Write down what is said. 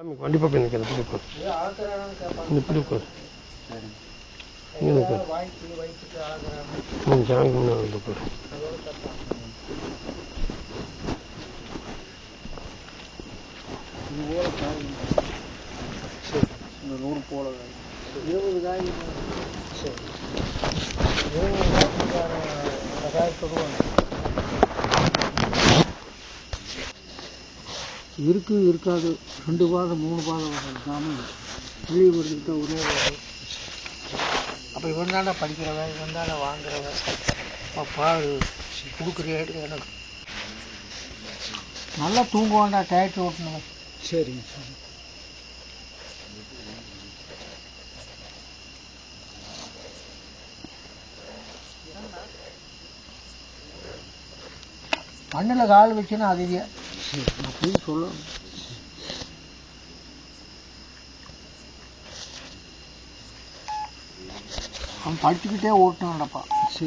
வண்டி பக்கம் நிற்கிறேன். இப்படி உட்கார். இங்கே உட்கார். சாமிக்கு முன்னாடி வந்து உட்கார். இந்த 100 போல 20 காய். சரி, 20 காய் சொல்லுவாங்க. இருக்காது 2 பாதம் 3 பாதம் சாமி வெளியே போட்டுக்கிட்ட ஒரே. அப்போ இவன் தானே படிக்கிறவன், இவன் தானே வாங்குறவன். பால் கொடுக்குறேன் எனக்கு நல்லா தூங்குவான்டா டயட் ஓட்டணும். சரிங்க சரி. மண்ணில் கால் வச்சுன்னா அதுவே அப்படின்னு சொல்லணும். அவன் படிச்சுக்கிட்டே ஓட்டணும்டப்பா. சரி.